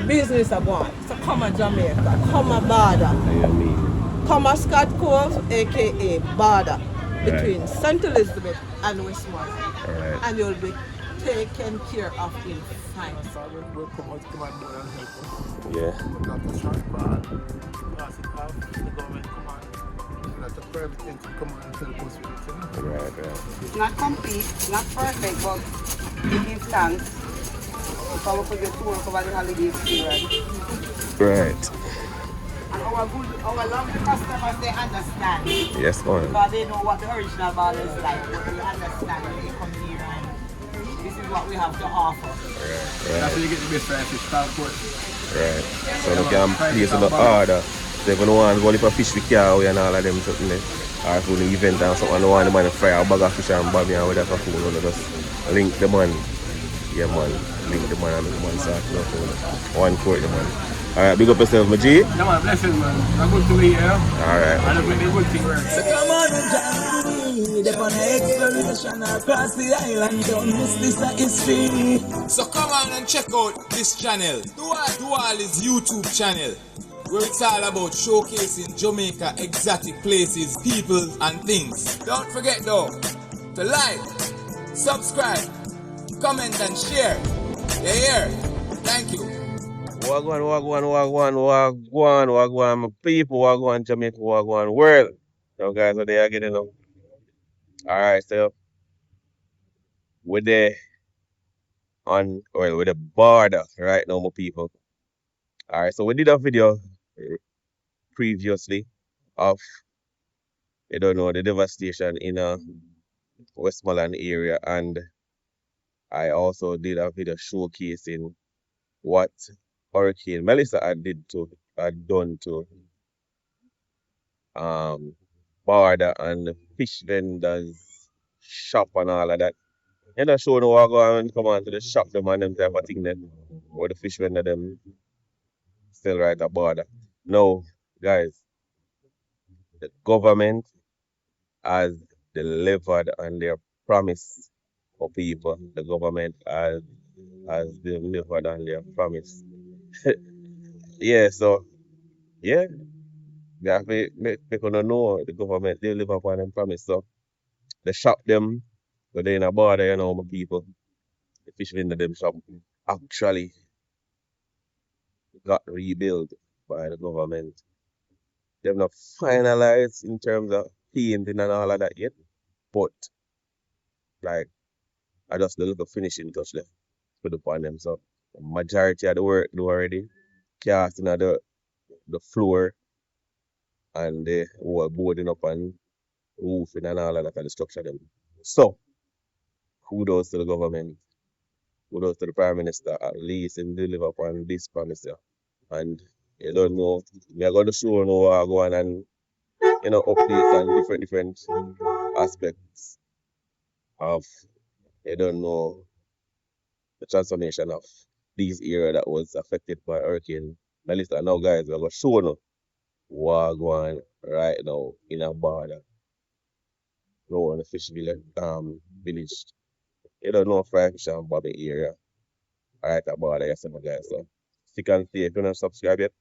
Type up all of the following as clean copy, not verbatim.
business are going. So come a Jamaica, come a border. Come a Scott Cove, aka border, between St. Elizabeth and Westmore. Right. And you'll be taken care of in fine. We'll come out and help us. Yeah. But not to transport, pass it off, the government come on. Not a private thing to come on and help us with it. Right. It's not complete, not perfect, but we give thanks. If I will put the tour over the holiday period. Right. And our lovely customers, they understand. Yes, man. Because they know what the original ball is like. But they understand when they come here and this is what we have to offer. Right. That's how you get the best price, it's transport. Right. So they can place in the order. So if you want to go for fish with cow and all of them something there. Or for the event and something, you want the man to fry a bag of fish and bobby and whatever food, you just link the man. Yeah, man. Link the man and make the man start to food. 1 quart the man. Alright, big up yourself, my G. Yeah, man, blessings, man. I'm good to be here. Alright. And I'm doing a good thing, right? So come on and join me. They're on an exploration across the island. Don't miss this history. So come on and check out this channel, Duali's YouTube channel, where it's all about showcasing Jamaica exotic places, people and things. Don't forget though, to like, subscribe, comment and share. You hear? Thank you. Wagwan, my people, wagwan, Jamaica, wagwan, world. So guys, what they are getting up. Alright, so we're there with the border right now, my people. Alright, so we did a video previously of, you don't know, the devastation in Westmoreland area, and I also did a video showcasing what Hurricane Melissa had done to border and fish vendors shop and all of that. And I show them what go on, come on to the shop them and them type of thing then, where the fish vendor them still right at border. No, guys, the government has delivered on their promise for people. The government has delivered on their promise. Yeah, so yeah, they have to make people know the government deliver upon them promise. So they shop them, so they in a border, you know, my people. The fish vendor them shop actually got rebuilt by the government. They've not finalized in terms of painting and all of that yet, but like I just the little finishing touch left put upon them. So the majority of the work do already. Casting of the floor and the whole boarding up and roofing and all of that and the structure them. So kudos to the government, kudos to the Prime Minister, at least in deliver upon this promise here. And you don't know, we are going to show you what are going and you know updates on different aspects of you don't know the transformation of these area that was affected by Hurricane Melissa. Now guys, we're going to show you what going right now in a border. Go on the fish village, village. You don't know fry fish and bobby area. Alright, at border, yes, my guys. So stick and stay. If you're not subscribed yet,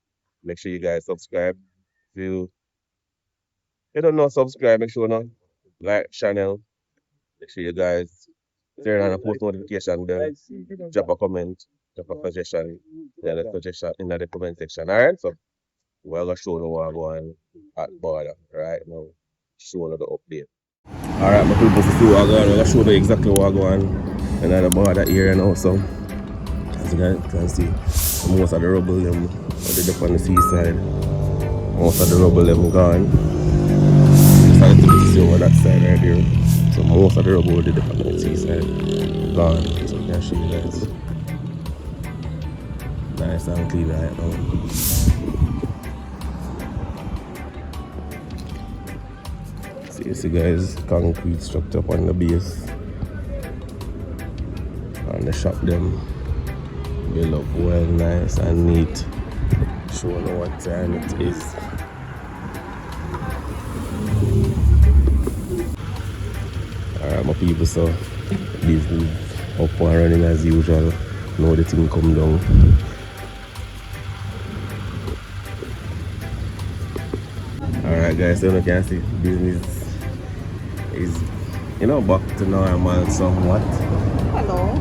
make sure you guys subscribe. If you don't know subscribe, make sure you like channel. Make sure you guys turn on the post notification bell. Drop a comment, drop a suggestion. Yeah, the suggestion in the comment section. Alright, so we're gonna show you what going at border right now. Show you the update. Alright, my people, see what going. We're gonna show you exactly what going in the border area now. So as you guys can see, most of the rubble them are up on the seaside. Most of the rubble them gone. Just a little bit see over that side right here. So most of the rubble are up on the seaside. Gone. So you can see you guys. Nice and clean right now. See guys, concrete structure up on the base. And the shop them build up well nice and neat. Showing what time it is. Alright my people, so business up and running as usual. Now the thing come down. Alright guys, so you can see business is, you know, back to normal somewhat. Hello,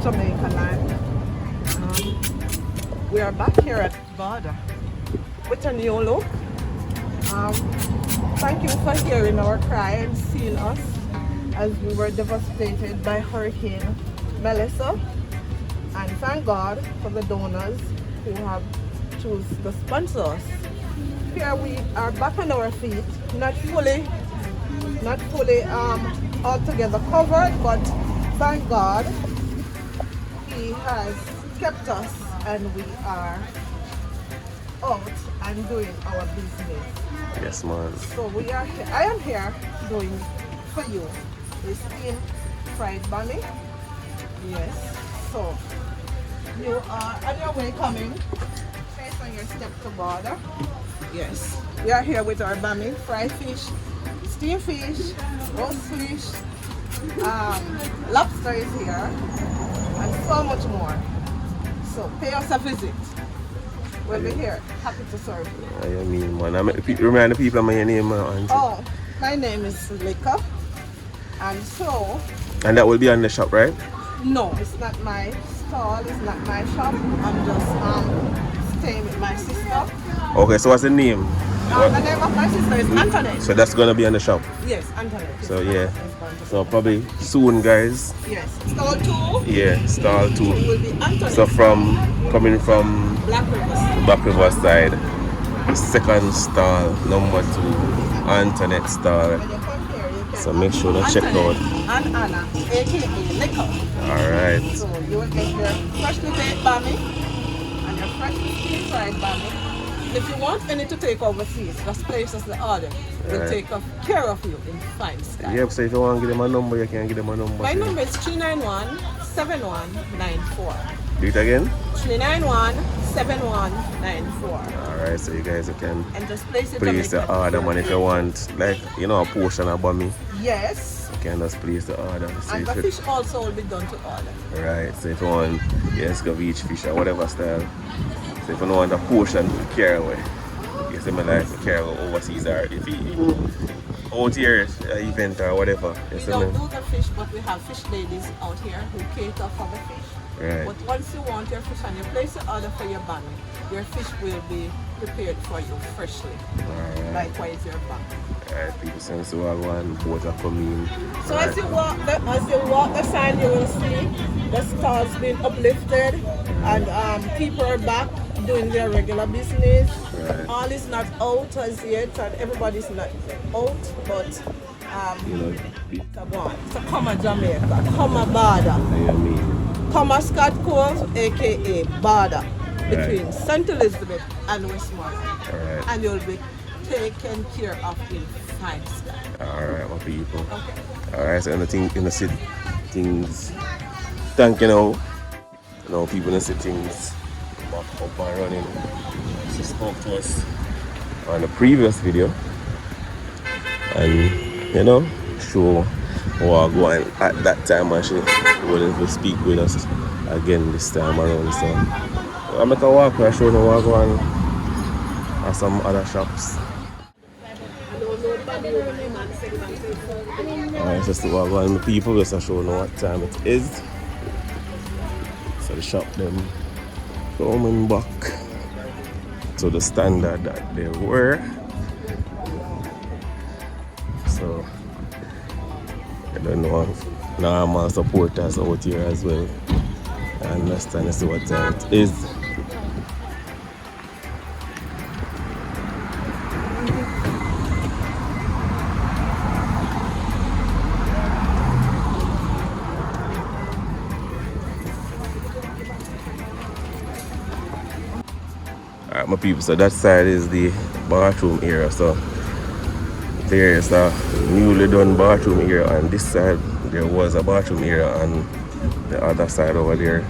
Jamaica land. We are back here at border with a new look. Thank you for hearing our cry and seeing us as we were devastated by Hurricane Melissa. And thank God for the donors who have chosen to sponsor us. Here we are back on our feet, not fully altogether covered, but thank God He has kept us and we are out and doing our business. Yes, man. So we are here. I am here doing for you this steamed fried bunny. Yes. So you are on your way coming. Based on your step to border. Yes. We are here with our bunny, fried fish, steamed fish, roast fish, lobster is here, and so much more. So pay us a visit. We'll be here, happy to serve you. I mean, man, remind the people of my name, auntie. Oh, my name is Lika, and so. And that will be on the shop, right? No, it's not my stall, it's not my shop. I'm just staying with my sister. Okay, so what's the name? The name of my sister is Antoinette. So that's gonna be on the shop. Yes, Antoinette. So yeah. So probably soon, guys. Yes, stall 2. Yeah, stall 2. It will be Antoinette. So coming from Black River side, the second stall, number 2, Antoinette stall. When you come here, you can So make sure to check out. and Anna, aka Liquor. Alright. So you will get your freshly baked bami and your freshly steamed fried bami. If you want any to take overseas, just place us the order. We'll Right. take care of you in fine style. Yep, so if you want to give them a number, you can give them a number. My number is 391-7194. Do it again? 391-7194. Alright, so you guys can And just place it place the order, man. If you want, like, you know, a portion of bami, Yes. you can just place the order. So And if the you, fish also will be done to order. right, so if you want, yes, go beach fish or whatever style. So if you don't want a portion to carry away, you see me like to carry away overseas or if you out here event or whatever. You We see don't me? do the fish, but we have fish ladies out here who cater for the fish. Right. But once you want your fish and you place the order for your bunny, your fish will be prepared for you freshly. Alright. Likewise your bunny. Alright, people sense to all one boat are coming. So as you walk the sign, you will see the stars being uplifted and people are back doing their regular business. Right. All is not out as yet and everybody's not out, but You know, so come a Jamaica, come a border, I mean, come a Scott Cove, aka border, between St. Elizabeth and Westmoreland. alright. And you'll be taken care of in fine style. Alright, my people. Okay. Alright, so in the city, things, thank you know, people in the city things back up and running. She spoke to us on the previous video and, you know, show what going at that time and she willing to speak with us again this time around. So I'm going to walk and show them what going at some other shops. Alright, just to walk on the people, just to show them what time it is. So the shop them coming back to the standard that they were. So I don't know, normal supporters out here as well. I understand as to what time it is. Alright, my people, so that side is the bathroom area. So there is a newly done bathroom area on this side. There was a bathroom area on the other side over there.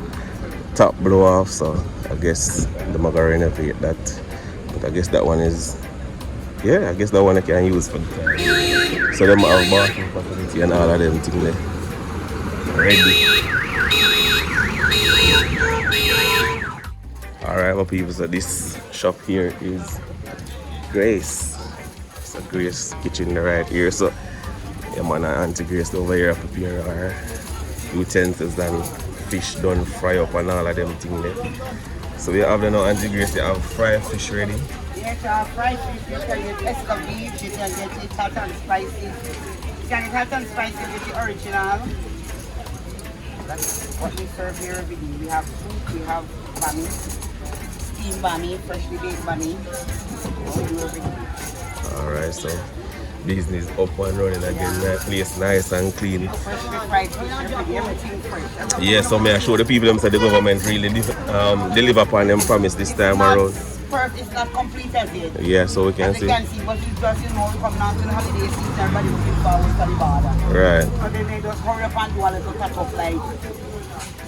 Top blow off, so I guess the gonna renovate that. But I guess that one is, yeah, I guess that one I can use for the time. So them have bathroom facility and all of them things there. Ready. Alright, my people, so this shop here is Grace. So Grace kitchen right here. So yeah man, Auntie Grace over here prepare our utensils and fish done fry up and all of them things there. So we have the now Auntie Grace, they have fried fish ready. Yes, fried fish, you can get escovitch, you can get it hot and spicy. You can get hot and spicy with the original. That's what we serve here every day. We have soup, we have bami, steamed bami, freshly baked bami. What we do every day. Alright, so business up and running again, that place nice and clean. Freshly fried fish every day, everything fresh. Yeah, so may I show the people them say the government really deliver upon them promise this time around. It's not complete as yet. Yeah, so we can As see. you can see, but it's just, you know, we come down to the holiday season, everybody looking forward to the border. Right. So then they just hurry up and do a little touch up like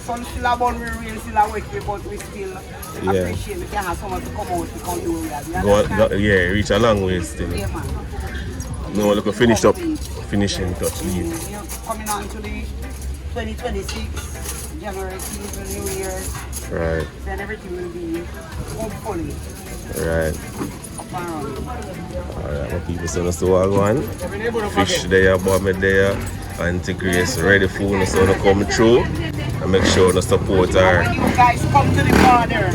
sun still about we real still a work but we still appreciate we can have someone to come out to come do it. Yeah, reach a long way still. Yeah, man. No, look, finish up, finishing touch lead. You're coming on to the 2026 January season, New Year's. Right. Then everything will be hopefully Right. up and running. Alright, my people, so that's what I want. Fish there, bomb there, Auntie Grace ready for you, so to come through and make sure to support her. When you guys come to the border,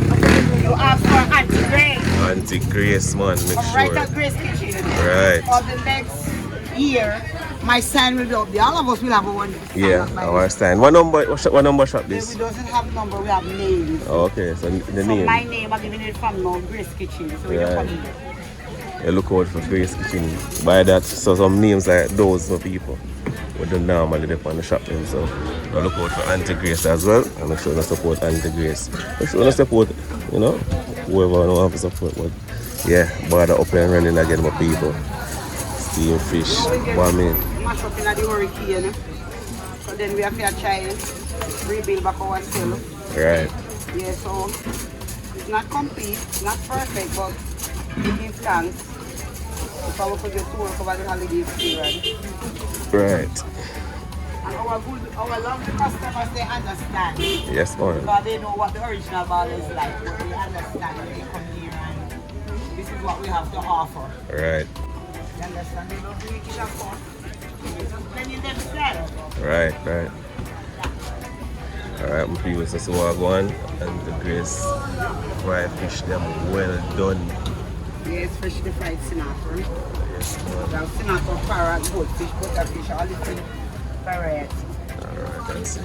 you ask for Auntie Grace. Auntie Grace, man, make Come sure. right at Grace Kitchen. Right. For the next year, my sign will be up there. All of us will have one. Yeah, our stand. What number shop We this? doesn't have number, we have names. Oh, okay, so the So name. my name, I'm giving it from now, Grace Kitchen. So we don't Right. come here. You look out for Grace Kitchen. By that, so some names like those for people we don't normally dip on the shop them. So you look out for Auntie Grace as well. And make sure you support Auntie Grace. Make sure you support, you know, whoever you have to support. But yeah, border up and running again, my people. Steam fish, bombing. Mash up in the hurricane. So then we have to try rebuild back ourselves. Right. Yeah, so it's not complete, not perfect, but we give thanks. If I could just work over the holiday period. Right. And our lovely customers, they understand. Yes, man. Because they know what the original ball is like. But they understand when they come here and this is what we have to offer. Right. You understand? They love to make it a fun. It's just plenty them style. Right, right. Alright, my people, so I go on and the Grace fried fish them well done. Yes, freshly fried sinatra. Yes, We have sinatra, parrot, goldfish, butterfish, all different variety. alright, that's see.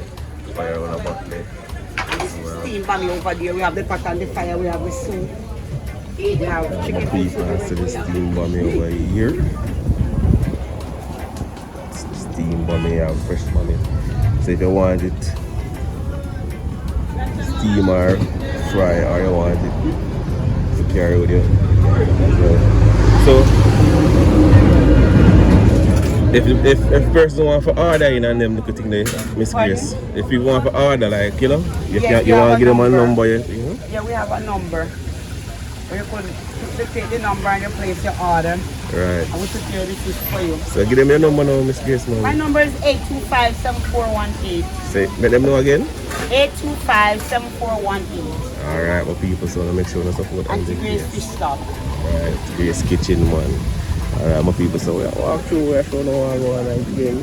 Fire on a bottle. This is steam bami over there. We have the pot on the fire, we have the soup. We have chicken People has to the steam bummy over here. Steam bummy, have fresh bummy. So if you want it steam or fry or you want it to carry with you as well. So if person want to order in and them look at thing there, Miss Grace. If you want to order like, you know, you want to give them a number, you know? Yeah, we have a number. You could take the number and you place your order. Right. I will prepare the fish for you. So give them your number now, Miss Grace. My number is 825-7418. Say, let them know again. 825-7418. Alright, my people, so make sure you support Auntie Grace Fish Stop. Alright, Grace Kitchen, man. Alright, my people, so we walk through where I don't know what going on again.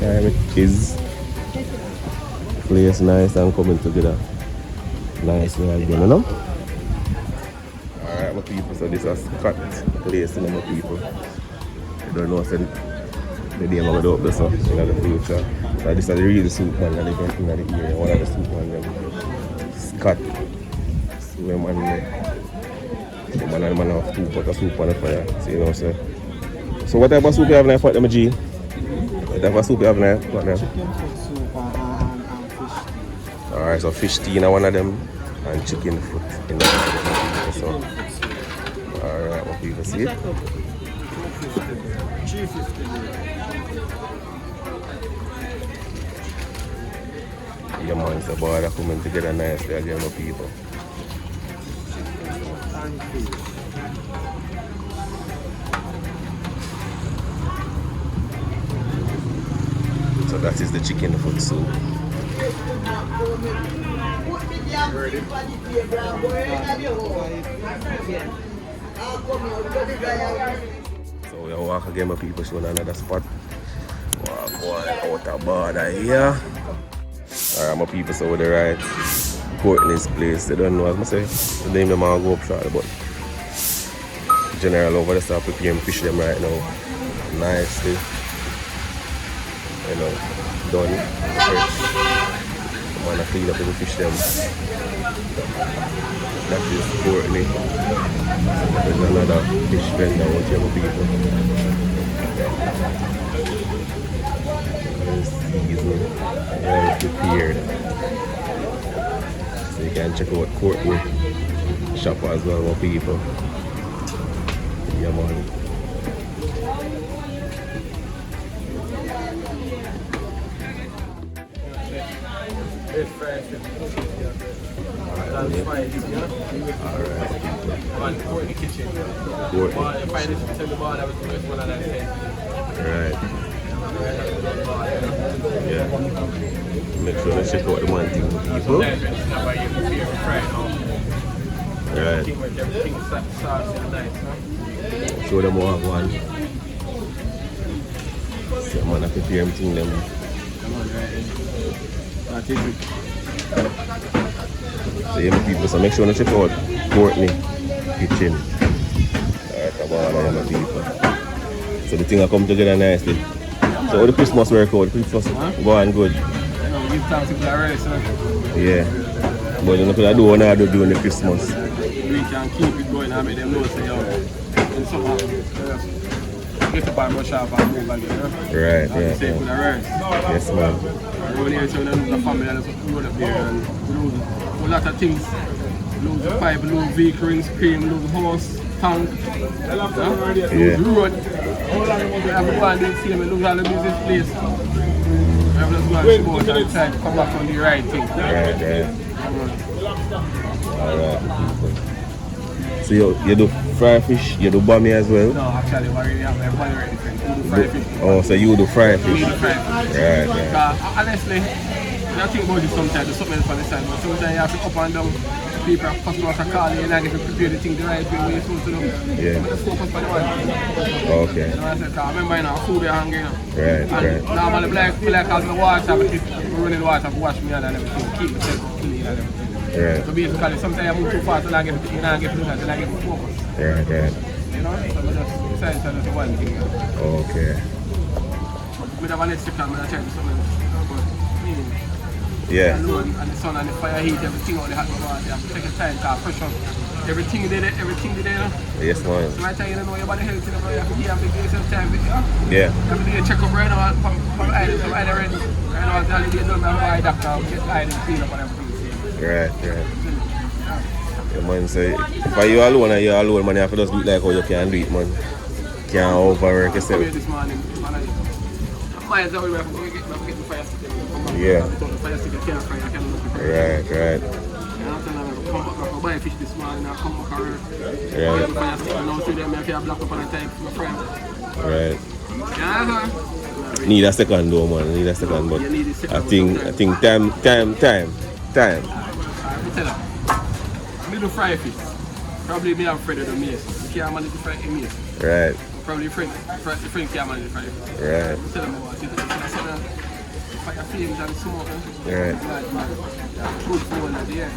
Alright, my kids. Place nice and coming together. Nicely again, you know? Alright, my people, so this is cut place, you know, my people. I don't know, so the day I'm going to do up this up in the future. So this is the real soup man that they get in the area. One of the soup man, them. Scott. So the man and the man have 2 pots of soup on the fire. So you know, so what type of soup you have now for them, G? What type of soup you have now for them? Chicken soup and fish. Alright, so fish tea in one of them and chicken foot in the other. So, alright, what people see it? 350. Yeah man, so boy, they're coming together nicely again, my people. So that is the chicken foot soup. So we walk again, my people, showing another spot. Walk one out of border here. Alright, my people, so with the right Courtney's place. They don't know, as I say, the name them all go up shortly, but general over the start preparing fish them right now. Nicely. You know, done. Fresh. I'm gonna clean up the fish them. That is Courtney. There's another fish vendor out here, my people. Well seasoned, well prepared. So you can check out Courtney shop as well, my people. Yeah, man. Alright. Courtney kitchen. Courtney. Right. Yeah. Make sure to check out the one thing, people. Right. Show them what I want. So I'm gonna prepare everything them. So yeah, my people, so make sure to check out Courtney kitchen. Alright, come on, my people. So the thing will come together nicely. So how the Christmas work out? Christmas go on good. Give thanks to the race, Yeah. But you know what I do when I do during the Christmas. We can keep it going and make them know say, yo, in summer, get to buy more shop and move again, Right, yeah. Same with the race. Yes, man. Over here, so we lose the family and we roll up there and we lose a lot of things. Lose the pipe, lose vehicle, ring screen, lose horse, tank, lose road. We have to go and do the same, we lose all the business place. We have to go and support and try to come back on the right thing. Right. Alright. So you do fry fish, you do bami as well? No, actually, we already have everybody ready for it. We do fry fish. Oh, so you do fry fish? We do fry fish. Right. Honestly, I think about it sometimes, there's something else on the side, but sometimes you have to up and down. People, customers are calling you and I get to prepare the thing the right way when you're supposed to do. Yeah. But just focus on the one. Okay. You know what I said? I remember you know, food you're hungry, you know. Right. Normally, I feel like as the water, but if we run in the water, I wash me and everything, keep myself clean and everything. Right. So basically, sometimes I move too fast and I get to do that, and I get to focus. Right. You know, so I just decided to do one thing. You know. Okay. We have an extra camera, I try to do something. Yeah. And the sun and the fire heat, everything on the hot water, you have to take your time to pressure. Everything they there, you know. Yes, man. So I tell you, you know, your body health, you know, you have to give yourself time, you know. Yeah. You have to do a check-up right now from either end. Right now, the holiday done, I'm eye doctor, get eye and clean up and everything. Right. Yeah, man, so if you alone and you're alone, man, you have to just do it like how you can do it, man. Can't overwork yourself. This morning, miles away, we have to get the fire stick. Yeah. The fire stick, I can't fire, I can't look at it. Right. Come back, I buy fish this morning, I come back around. Yeah. The fire stick, and now see them, I can block up on the time for my friend. Right. Yeah, sir. Need a second though, man. Need a second, but I think time. Alright, tell her. Me do fry fish. Probably me have Fred or the mace. You can't manage to fry a mace. Right. Probably Fred can't manage to fry it. Right. Tell them about it. I said fire flames and smoke. Right. Good food at the end.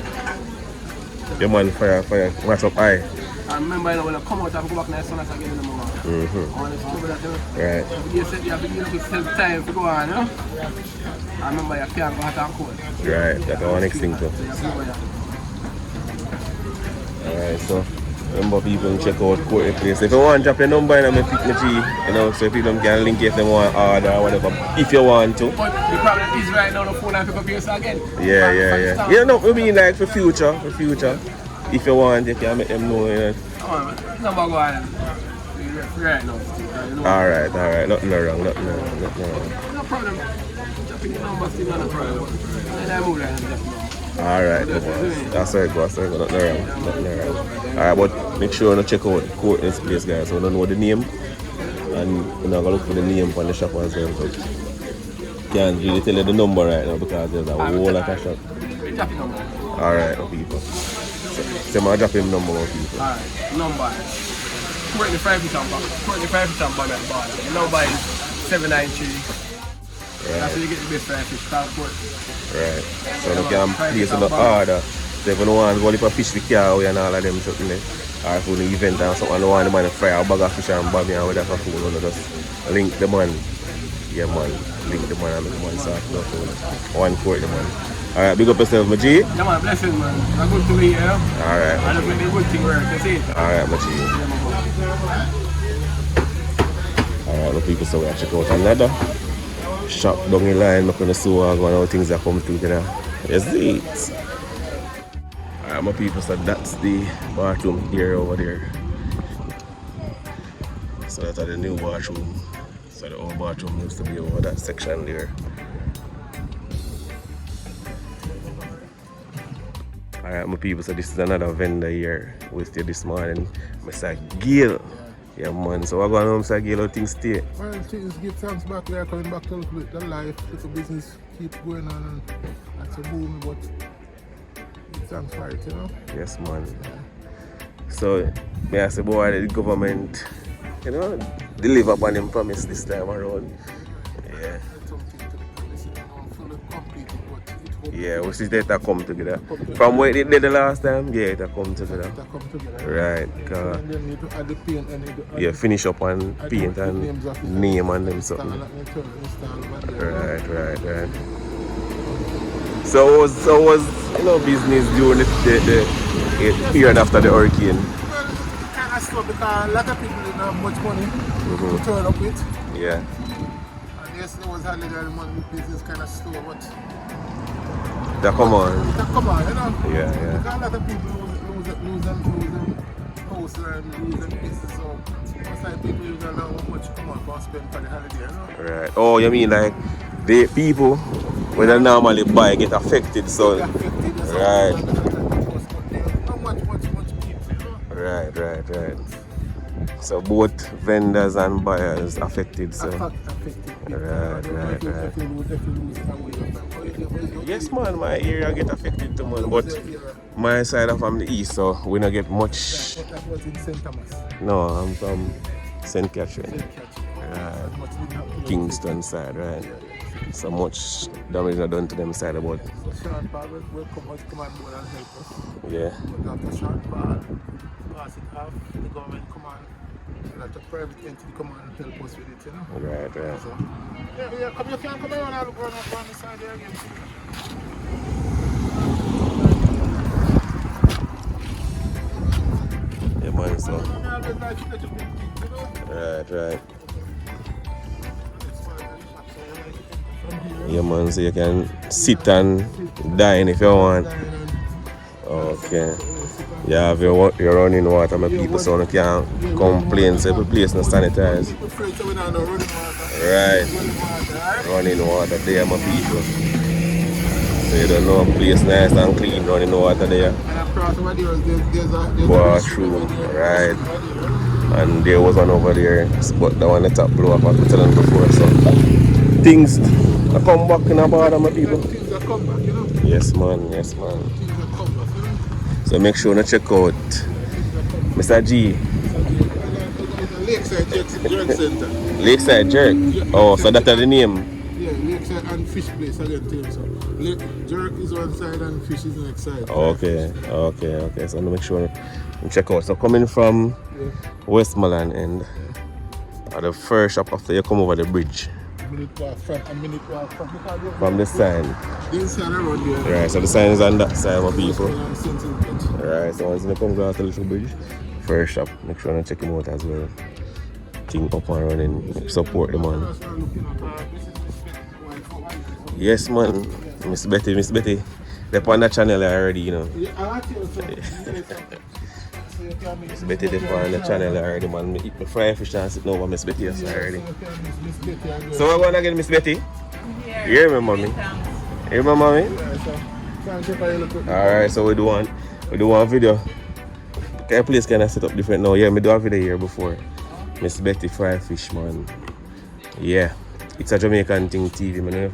Your man fire, what's up high? I remember when I come out, I have to go back to the sun again in the moment. I want to cover that, you know. Right. You said you have to give yourself time to go on, you know. I remember you can't go hot and cold. Right, that's our next thing too. Alright, so remember people check out Courtney place. If you want to drop your number in my G, you know, so people can link if they want order or whatever, if you want to. But the problem is right now the phone and pick up yours again. Yeah. You know, we mean like for future. If you want, you can make them know, you know. Number go on. Right now. Alright. Nothing wrong. No problem. Dropping the number still not a problem. And I move right now. Alright, that's right, nothing wrong. Alright, but make sure you check out Courtney's place, guys. So you don't know the name, and you're not going to look for the name on the shop as well. So can't really tell you the number right now because there's a whole lot of shop. Alright, people. So I'm going to drop him number, people. Alright, number Courtney Fry Fish and Bobby at the bar. You know by 793. That's where you get the best fry fish, called Courtney. Right. So you can place in the order. So if you want to go for fish with cow and all of them something there. Or for the event or something, and want the man to fry a bag of fish and Bobby and whatever food, you just link the man. Yeah man, link the man and make the man start no food. 1 quart the man. Alright, big up yourself, my G. Yeah man, blessing man. A good to me, yeah. Alright. And it's a good thing work, you see. Alright, my G. Alright, my people, so we have to check out another shop down the line, looking to see how things are coming together. You see it. Alright, my people, so that's the bathroom here over there. So that's the new bathroom. So the old bathroom used to be over that section there. Alright, my people, so this is another vendor here with you this morning, Mr. Gil. Yeah, man, so what going on, Mr. Gil, how things stay? Well, things give thanks back. We are coming back to the life, little business keep going on, and that's a boom, but give thanks for it, you know? Yes, man. So, may I say, boy, the government, you know, deliver upon them promise this time around. Yeah. Yeah, we see that come together. From where it did the last time, yeah, it come together. Right. And then you need to add the paint and yeah, finish up on paint and name and them something. Right. So was you know business during the period after the hurricane? Well, it kind of slow because a lot of people didn't have much money to turn up with. Yeah. And yesterday was holiday and money business kind of slow, but That come on. Come on, you know? Yeah. Because a lot of people lose house and lose business, so most like people you don't know how much come on go spend for the holiday, you know? Right. Oh, you mean like the people when they normally buy get affected, so Get affected, so right. Not much people, you know? Right. So both vendors and buyers affected, so Affected. Right. If you lose, yes man, my area get affected too man, but my side of from the east, so we don't get much. That was in St. Thomas. No, I'm from St. Catherine. Right. Kingston side, right. So much damage not done to them side about. So Sean Paul will come on board and help us. Yeah. But after Sean Paul pass it off, the government come on, let the private entity come on and help us with it, you know? Right. So, yeah, come, you can come around and look on the side there again. Yeah man, so. I always like to let you big things, you know? Right. Yeah man, so you can sit and dine if you want. Okay. You have your running water, my people, so you can't complain, so every place not sanitized. Right. Running water there, my people. So you don't know, place nice and clean, running water there. And across over there, there's a Bathroom, right. And there was one over there, but the one the top blow up, I was telling before, so things are come back in a border, my people. things that come back, you know? Yes man. Things that come back, you know? So make sure to check out Mr. G. Lakeside Jerk Center. Lakeside Jerk? Oh, so that's the name? Yeah, Lakeside and Fish Place again too. So Jerk is one side and Fish is the next side. Okay. So make sure to check out. So coming from Westmoreland and at the first shop after you come over the bridge. A minute walk From the sign. The sign around there. Right, so the sign is on that side, my people. Right. Right, so once you come across the little bridge, first shop, make sure to check him out as well. Thing up and running, support the man. Yes man, Miss Betty, they're on that channel already, you know. Miss Betty, they're on the channel already, man. I eat my fried fish and sitting over Miss Betty already. So we're going again, Miss Betty? You hear me, mommy? You hear me, mommy? Alright, so we do one video. Okay, place kind of set up different now. Yeah, me do a video here before. Miss Betty fried fish, man. Yeah, it's a Jamaican thing TV, man.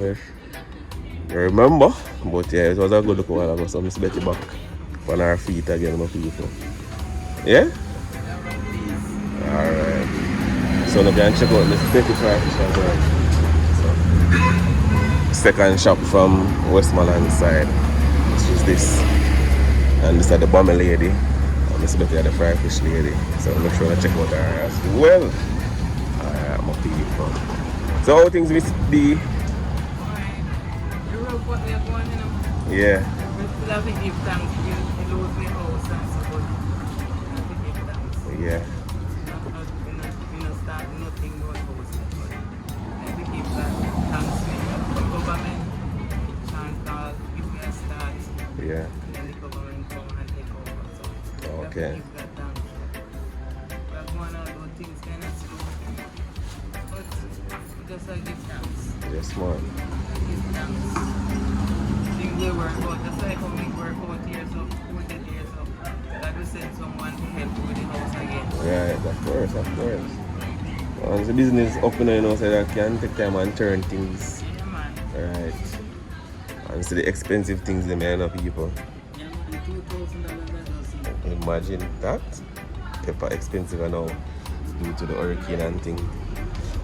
You remember? But yeah, it was a good look a while ago. So Miss Betty back on her feet again, my people. Yeah? So you can check out this Betty Fry Fish as well. So, second shop from Westmoreland side, which is this. And this is the bomber lady. And this is the fry fish lady. So make sure to check out her as well. Alright, my people. So how things will be? Yeah. Yeah. Yeah. Okay. Yes, man. Things we work out, just like how we work out years up, 40 years up. That we send someone to help with the house again. Right, of course, of course. Once the business up, you know, so that can take time and turn things. Yeah, man. Right. And see the expensive things they may know people. Yeah, man, $2,000 Imagine that. Pepper expensive now due to the hurricane and thing.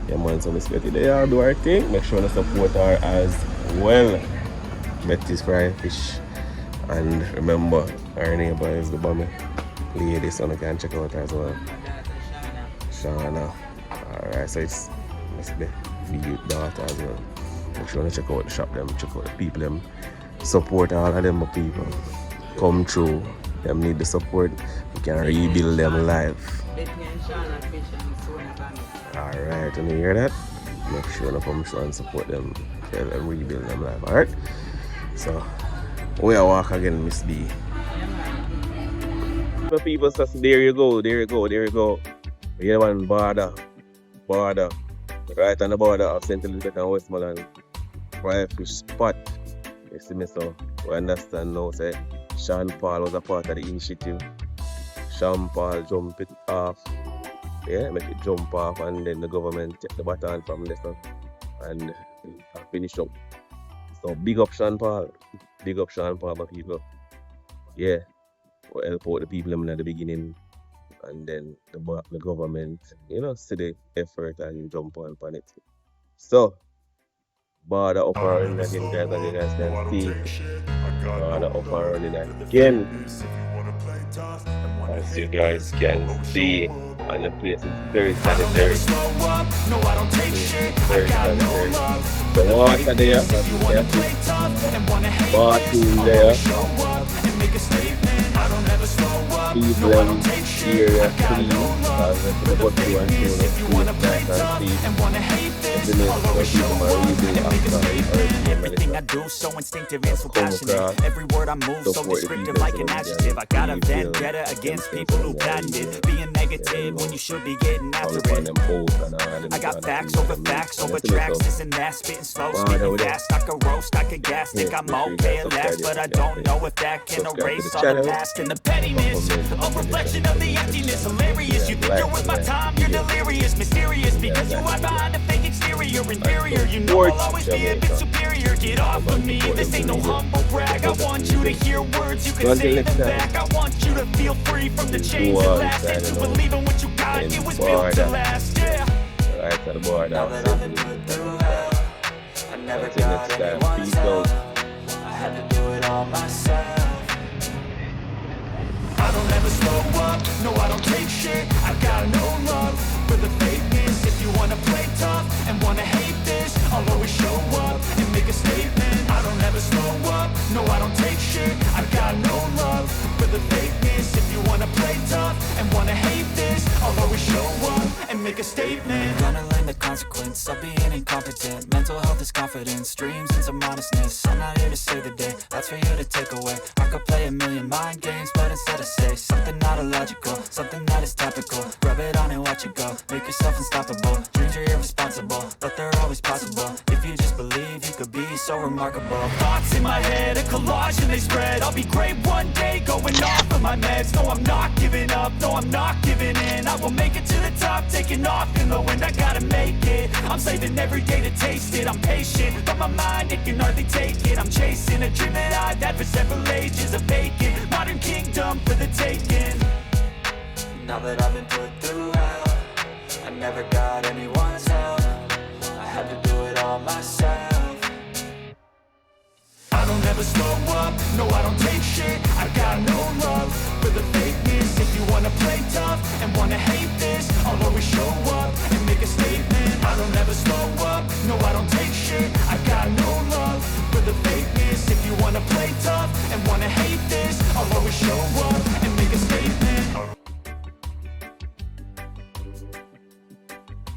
Yeah man, so Miss Betty they all do our thing. Make sure to support her as well. Betty's Fry Fish. And remember, our neighbor is the bummy lady, so you can check out her as well. Shana. Alright, so it's Miss Betty's daughter as well. Make sure to check out the shop them, check out the people them. Support all of them people. Come through. Them need the support. We can rebuild them life. Alright, when you hear that, make sure to come through and support them. Tell them rebuild them life. Alright? So we are walk again, Miss B. The people say, there you go, there you go, there you go. We have one border. Right on the border of St. Elizabeth and Westmoreland. Fry fish spot. You see me, so we understand now, say Sean Paul was a part of the initiative. Sean Paul jump it off. Yeah, make it jump off, and then the government take the baton from there and finish up. So big up Sean Paul. Big up Sean Paul, my people. Yeah. We'll help out the people at the beginning, and then the government, you know, see the effort and jump on it. So border up and running again, guys, and you guys can see border up and running again. As you guys can see, and the place is very sanitary. Very sanitary. The water there, bathroom there. People area clean, because the bottle and clean and clean. Everything I do so instinctive and so passionate. Every word I move so descriptive like an adjective. I got a vendetta against people who patented being negative when you should be getting after it. I got facts over tracks. This and that, spitting slow, speaking fast. I could roast, I could gas, think I'm okay at last, but I don't know if that can erase all the past and the pettiness. A reflection of the emptiness, hilarious. You think you're worth my time, you're delirious, mysterious, because you hide behind a fake exterior, inferior. You know I'll always be a bit superior. Get off of me, this ain't no humble brag. I want you to hear words, you can say them back. I want you to feel free from the chains that last, and to believe in what you got, it was built to last, yeah. Right to the border. Now that I've been put through hell, I never got anyone's help. I had to do it all myself. I don't ever slow up, no I don't take shit. I got no love for the fakeness. If you wanna play tough and wanna hate this, I'll always show up and make a statement. I don't ever slow up, no I don't take shit. I got no love for the fakeness. If you wanna play tough and wanna hate this, I'll always show up and make a statement. I'm gonna learn the consequence of being incompetent. Mental health is confidence, dreams and some honestness. I'm not here to save the day, that's for you to take away. I could play a million mind games, but instead I say something not illogical, something that is topical. Rub it on and watch it go, make yourself unstoppable. Dreams are irresponsible, but they're always possible. If you just believe, you could be so remarkable. Thoughts in my head, a collage and they spread. I'll be great one day, going off of my meds. No, I'm not giving up, no, I'm not giving in. I will make it to the top, taking off in the wind. I gotta make it, I'm saving every day to taste it. I'm patient, but my mind, it can hardly take it. I'm chasing a dream that I've had for several ages. A vacant, modern kingdom for the taking. Now that I've been put through hell, I never got anyone's help. I had to do it all myself. I don't ever slow up, no I don't take shit. I got no love for the fakeness. If you wanna play tough and wanna hate this, I'll always show up and make a statement. I don't ever slow up, no I don't take shit. I got no love for the fakeness. If you wanna play tough and wanna hate this, I'll always show